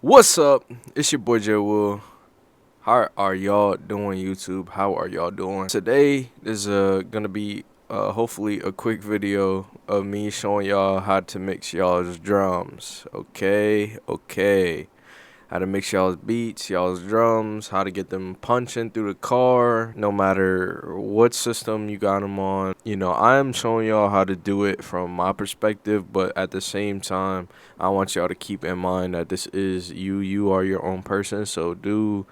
What's up? It's your boy JwillDaDon. How are y'all doing, YouTube? How are y'all doing? Today is gonna be hopefully a quick video of me showing y'all how to mix y'all's drums. Okay. How to mix y'all's beats, y'all's drums, how to get them punching through the car, no matter what system you got them on. I'm showing y'all how to do it from my perspective, but at the same time, I want y'all to keep in mind that this is you. You are your own person, so do,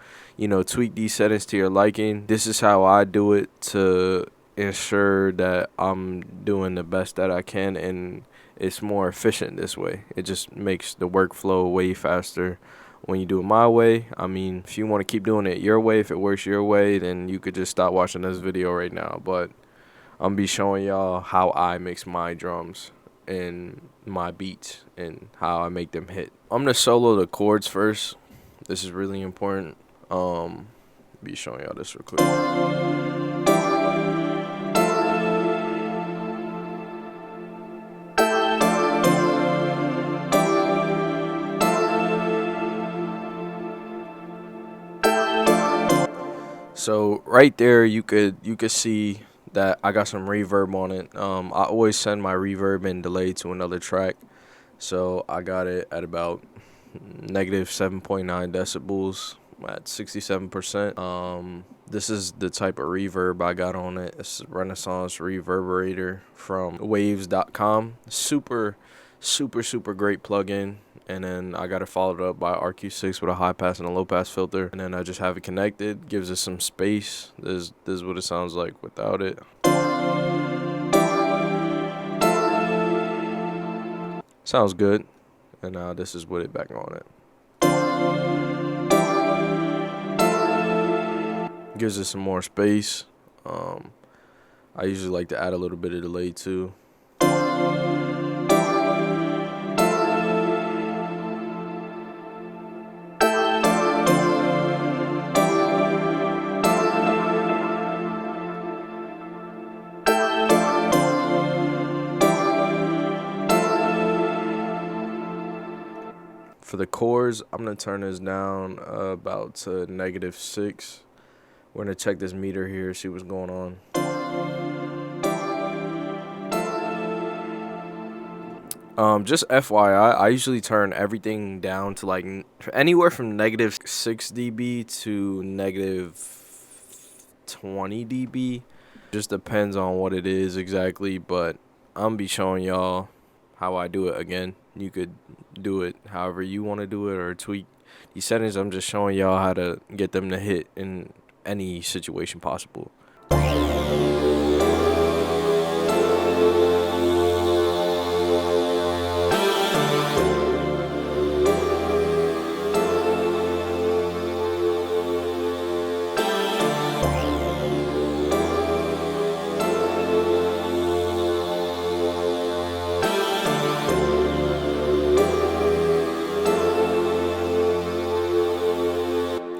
tweak these settings to your liking. This is how I do it to ensure that I'm doing the best that I can, and it's more efficient this way. It just makes the workflow way faster when you do it my way. I mean, if you want to keep doing it your way, if it works your way, then you could just stop watching this video right now. But I'm gonna be showing y'all how I mix my drums and my beats and how I make them hit. I'm gonna solo the chords first. This is really important. Be showing y'all this real quick. So right there, you could see that I got some reverb on it. I always send my reverb and delay to another track, so I got it at about negative 7.9 decibels at 67%. This is the type of reverb I got on it. It's a Renaissance reverberator from waves.com. Super great plugin. And then I got it followed up by RQ6 with a high pass and a low pass filter. And then I just have it connected. Gives it some space. This is what it sounds like without it. Sounds good. And now this is with it back on it. Gives it some more space. I usually like to add a little bit of delay too. For the chords, I'm going to turn this down about to -6. We're going to check this meter here, see what's going on. Just FYI, I usually turn everything down to like anywhere from -6 dB to -20 dB. Just depends on what it is exactly, but I'm going to be showing y'all how I do it again. You could do it however you want to do it or tweak these settings. I'm just showing y'all how to get them to hit in any situation possible.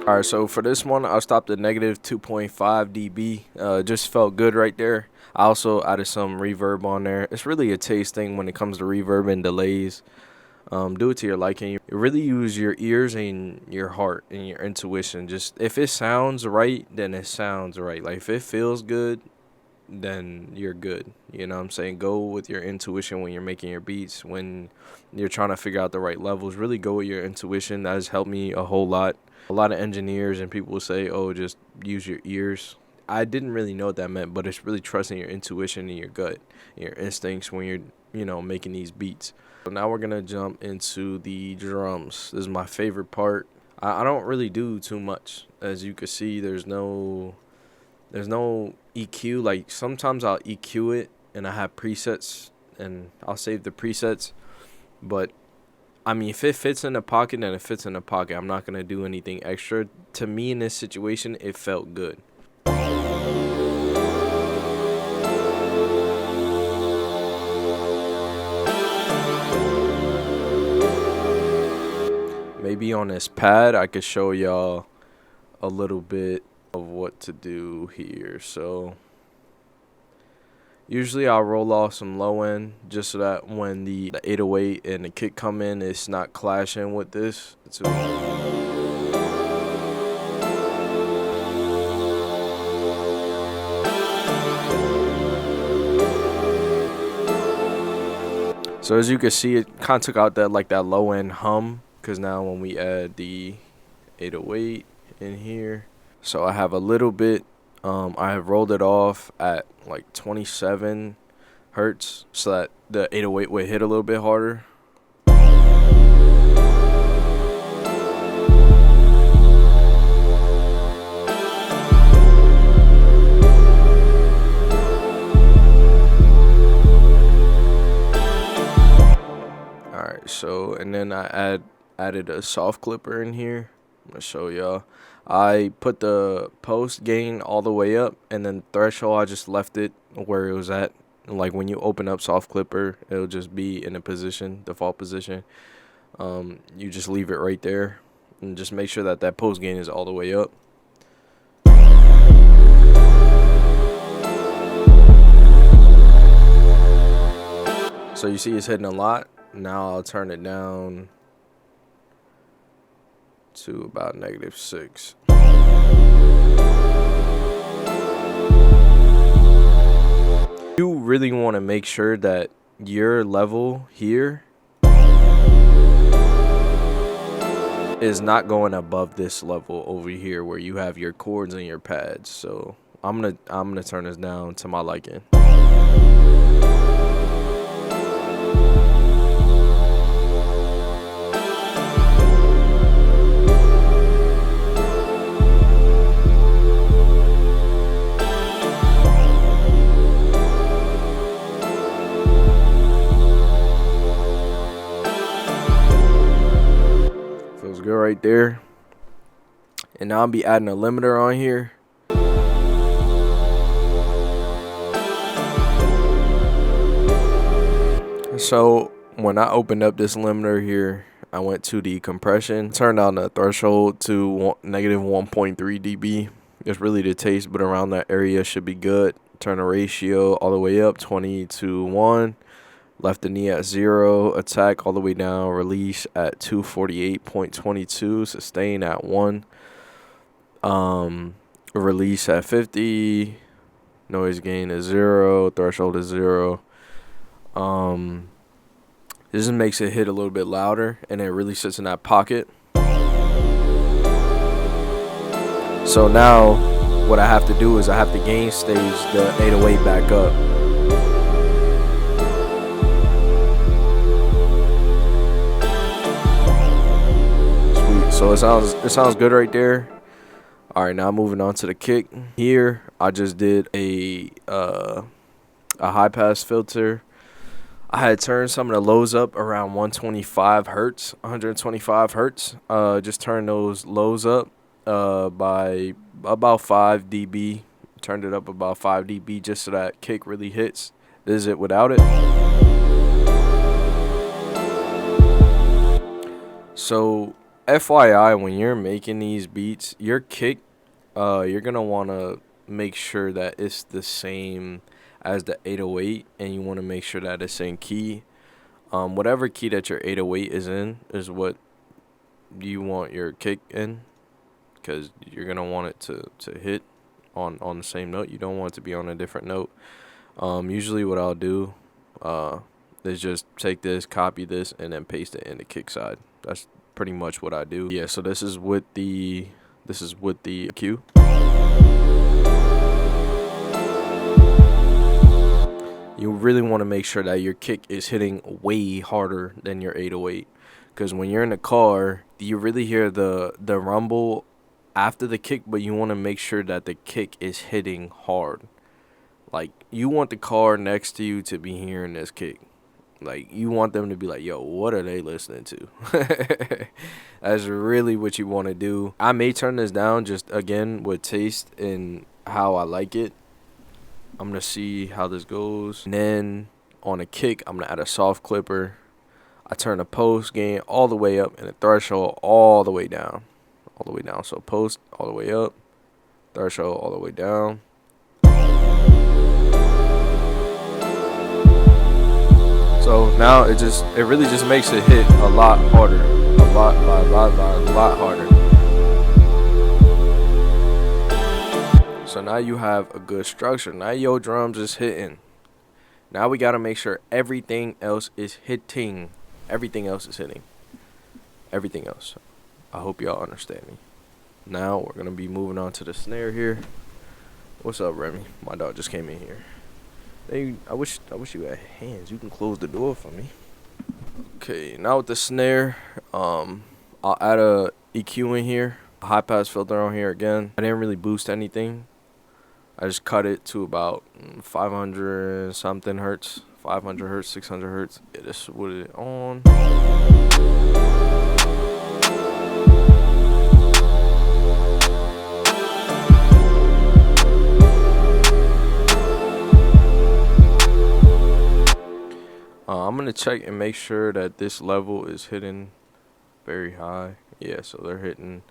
Alright, so for this one, I stopped at -2.5 dB. Just felt good right there. I also added some reverb on there. It's really a taste thing when it comes to reverb and delays. Do it to your liking. You really use your ears and your heart and your intuition. Just if it sounds right, then it sounds right. Like if it feels good, then you're good. You know what I'm saying? Go with your intuition when you're making your beats. When you're trying to figure out the right levels, really go with your intuition. That has helped me a whole lot. A lot of engineers and people will say, oh, just use your ears. I didn't really know what that meant, but it's really trusting your intuition and your gut, your instincts when you're, making these beats. So now we're going to jump into the drums. This is my favorite part. I don't really do too much. As you can see, there's no EQ. Like sometimes I'll EQ it and I have presets and I'll save the presets, but I mean, if it fits in the pocket, then it fits in the pocket. I'm not going to do anything extra. To me, in this situation, it felt good. Maybe on this pad, I could show y'all a little bit of what to do here. So Usually I'll roll off some low end just so that when the 808 and the kick come in, it's not clashing with this. So as you can see, it kind of took out that that low end hum, because now when we add the 808 in here, so I have a little bit. I have rolled it off at like 27 hertz so that the 808 would hit a little bit harder. Alright, so and then I added a soft clipper in here. I'm gonna show y'all. I put the post gain all the way up, and then threshold I just left it where it was at. Like when you open up soft clipper, it'll just be in a position, default position. You just leave it right there, and just make sure that post gain is all the way up. So you see it's hitting a lot. Now I'll turn it down to about -6. You really want to make sure that your level here is not going above this level over here where you have your chords and your pads. So I'm gonna turn this down to my liking. Feels good right there. And now I'll be adding a limiter on here. So when I opened up this limiter here, I went to the compression, turned down the threshold to -1.3 dB. It's really the taste, but around that area should be good. Turn the ratio all the way up, 20:1. Left the knee at 0, attack all the way down, release at 248.22, sustain at 1, release at 50, noise gain is 0, threshold is 0. This just makes it hit a little bit louder, and it really sits in that pocket. So now what I have to do is I have to gain stage the 808 back up. So it sounds good right there. All right, now moving on to the kick. Here I just did a high pass filter. I had turned some of the lows up around 125 hertz, 125 hertz. Just turned those lows up by about 5 dB. Turned it up about 5 dB just so that kick really hits. This is it without it. So FYI, when you're making these beats, your kick, you're going to want to make sure that it's the same as the 808, and you want to make sure that it's in key. Whatever key that your 808 is in is what you want your kick in, because you're going to want it to hit on the same note. You don't want it to be on a different note. Usually what I'll do is just take this, copy this, and then paste it in the kick side. That's pretty much what I do. Yeah, so this is with the cue. You really want to make sure that your kick is hitting way harder than your 808, because when you're in the car, you really hear the rumble after the kick, but you want to make sure that the kick is hitting hard. Like, you want the car next to you to be hearing this kick. Like, you want them to be like, yo, what are they listening to? That's really what you want to do. I may turn this down just, again, with taste and how I like it. I'm going to see how this goes. And then on a kick, I'm going to add a soft clipper. I turn the post gain all the way up and the threshold all the way down. All the way down. So post all the way up, threshold all the way down. So now it really just makes it hit a lot harder, a lot harder. So now you have a good structure. Now your drums is hitting. Now we gotta make sure everything else is hitting. Everything else is hitting. Everything else. I hope y'all understand me. Now we're gonna be moving on to the snare here. What's up, Remy? My dog just came in here. Hey, I wish you had hands. You can close the door for me. Okay, now with the snare, I'll add a EQ in here, a high pass filter on here again. I didn't really boost anything. I just cut it to about 500 something hertz, 500 hertz, 600 hertz. Yeah, this is what it on. I'm gonna check and make sure that this level is hitting very high. Yeah, so they're hitting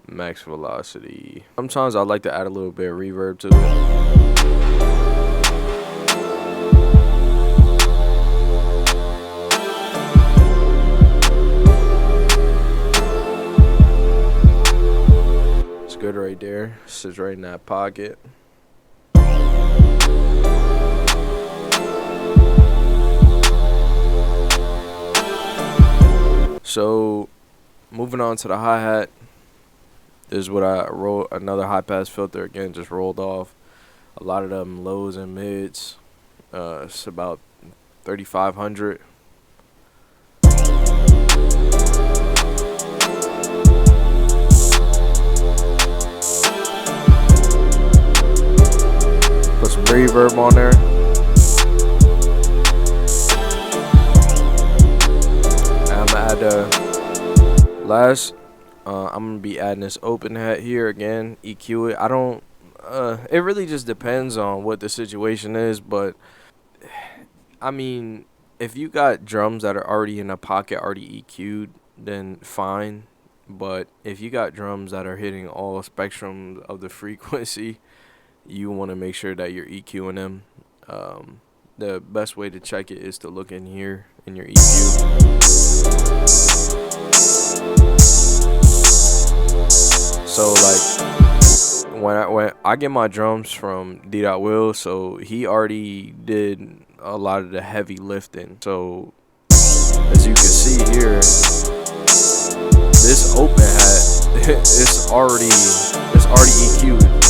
max velocity. Sometimes I like to add a little bit of reverb to it. It's good right there. Sits right in that pocket. So, moving on to the hi-hat. This is what I rolled, another high-pass filter, again, just rolled off. A lot of them lows and mids. It's about 3,500. Put some reverb on there. Add last I'm gonna be adding this open hat here again, EQ it. I don't it really just depends on what the situation is, but I mean, if you got drums that are already in a pocket, already EQ'd, then fine. But if you got drums that are hitting all spectrums of the frequency, you want to make sure that you're EQing them. The best way to check it is to look in here in your EQ. So like when I get my drums from JwillDaDon, so he already did a lot of the heavy lifting. So as you can see here, this open hat it's already EQ'd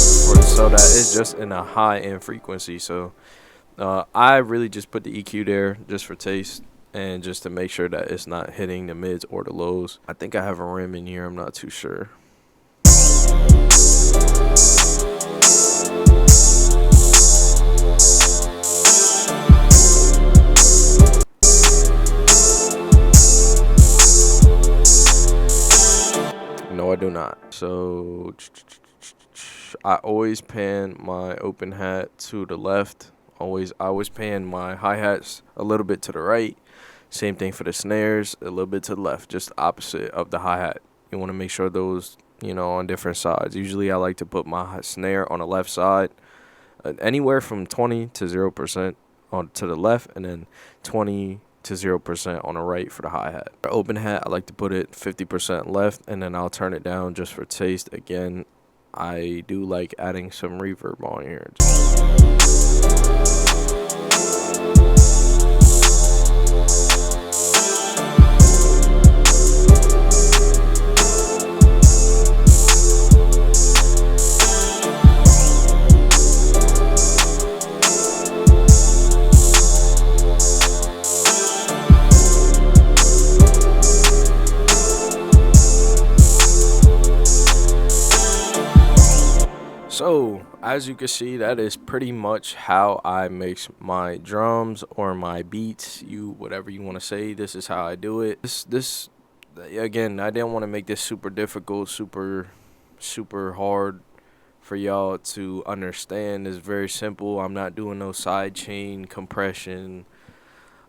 so that it's just in a high end frequency. So I really just put the EQ there just for taste and just to make sure that it's not hitting the mids or the lows. I think I have a rim in here, I'm not too sure. No, I do not. So I always pan my open hat to the left. I always pan my hi-hats a little bit to the right. Same thing for the snares, a little bit to the left, just opposite of the hi-hat. You want to make sure those, you know, on different sides. Usually I like to put my snare on the left side, anywhere from 20 to 0% on to the left, and then 20 to 0% on the right for the hi-hat. The open hat, I like to put it 50% left, and then I'll turn it down just for taste. Again, I do like adding some reverb on here. So, as you can see, that is pretty much how I mix my drums or my beats, whatever you want to say. This is how I do it. This again, I didn't want to make this super difficult, super hard for y'all to understand. It's very simple. I'm not doing no side chain compression.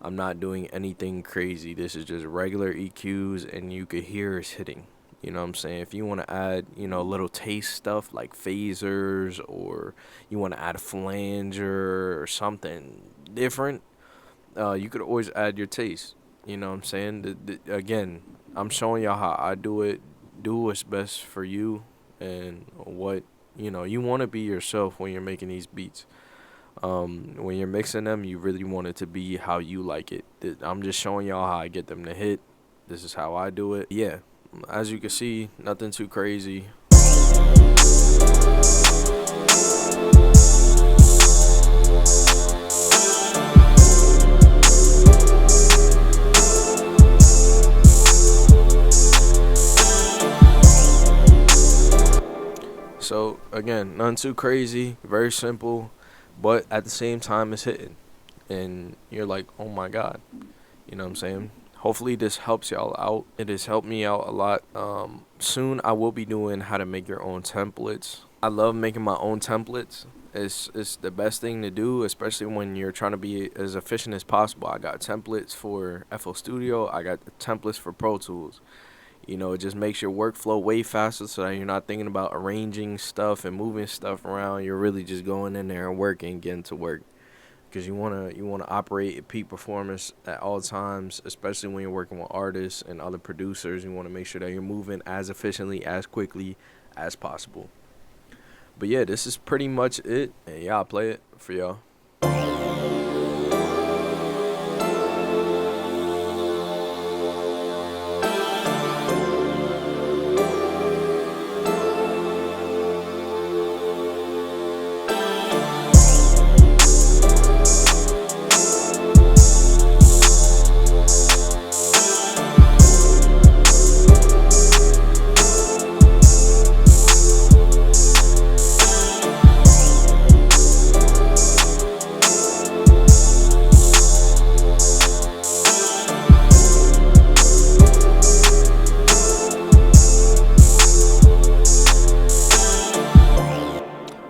I'm not doing anything crazy. This is just regular EQs, and you could hear it's hitting. You know what I'm saying? If you want to add, you know, little taste stuff like phasers, or you want to add a flanger or something different, you could always add your taste. You know what I'm saying? Again, I'm showing y'all how I do it. Do what's best for you and what, you want to be yourself when you're making these beats. When you're mixing them, you really want it to be how you like it. I'm just showing y'all how I get them to hit. This is how I do it. Yeah, as you can see, nothing too crazy. So again, nothing too crazy, very simple, but at the same time it's hitting. And you're like, oh my God. You know what I'm saying? Hopefully this helps y'all out. It has helped me out a lot. Soon I will be doing how to make your own templates. I love making my own templates. It's the best thing to do, especially when you're trying to be as efficient as possible. I got templates for FL Studio. I got templates for Pro Tools. It just makes your workflow way faster so that you're not thinking about arranging stuff and moving stuff around. You're really just going in there and working, getting to work. Because you wanna operate at peak performance at all times, especially when you're working with artists and other producers. You want to make sure that you're moving as efficiently, as quickly as possible. But yeah, this is pretty much it. And yeah, I'll play it for y'all.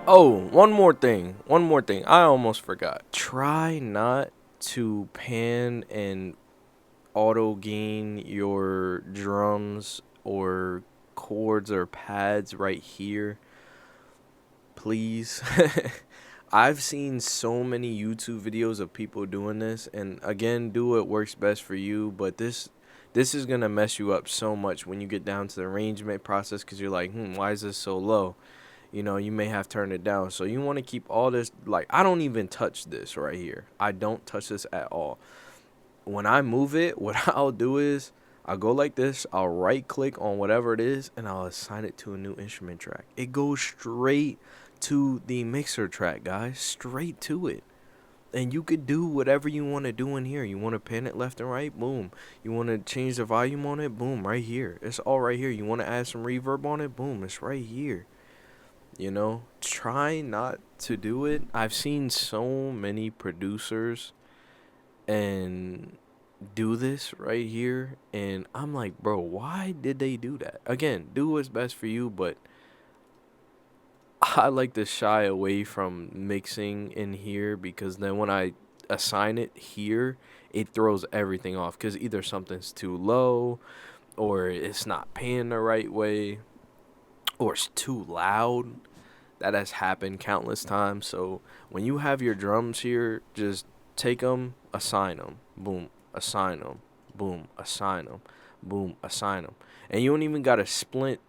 Oh, one more thing. I almost forgot. Try not to pan and auto gain your drums or chords or pads right here. Please. I've seen so many YouTube videos of people doing this, and again, do what works best for you, but this is going to mess you up so much when you get down to the arrangement process, because you're like, why is this so low? You may have turned it down. So you want to keep all this, like, I don't even touch this right here. I don't touch this at all. When I move it, what I'll do is I'll go like this. I'll right click on whatever it is and I'll assign it to a new instrument track. It goes straight to the mixer track, guys. Straight to it. And you could do whatever you want to do in here. You want to pan it left and right? Boom. You want to change the volume on it? Boom, right here. It's all right here. You want to add some reverb on it? Boom, it's right here. Try not to do it. I've seen so many producers and do this right here, and I'm like, bro, why did they do that? Again, do what's best for you, but I like to shy away from mixing in here, because then when I assign it here, it throws everything off, because either something's too low or it's not paying the right way, or it's too loud. That has happened countless times. So when you have your drums here, just take them, assign them, boom, assign them, boom, assign them, boom, assign them. And you don't even got to split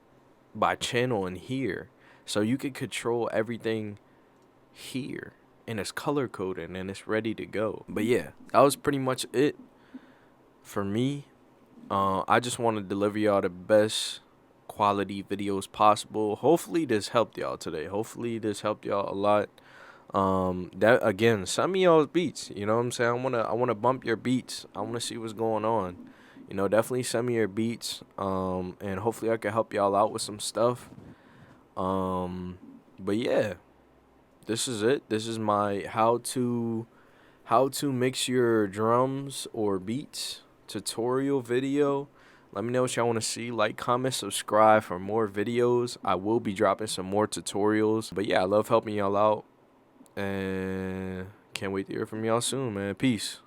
by channel in here. So you can control everything here, and it's color coded and it's ready to go. But yeah, that was pretty much it for me. I just want to deliver y'all the best quality videos possible. Hopefully this helped y'all today. Hopefully this helped y'all a lot. That again, send me y'all's beats. You know what I'm saying? I wanna bump your beats. I wanna see what's going on. Definitely send me your beats. And hopefully I can help y'all out with some stuff. But yeah, this is it. This is my how to mix your drums or beats tutorial video. Let me know what y'all want to see. Like, comment, subscribe for more videos. I will be dropping some more tutorials. But yeah, I love helping y'all out. And can't wait to hear from y'all soon, man. Peace.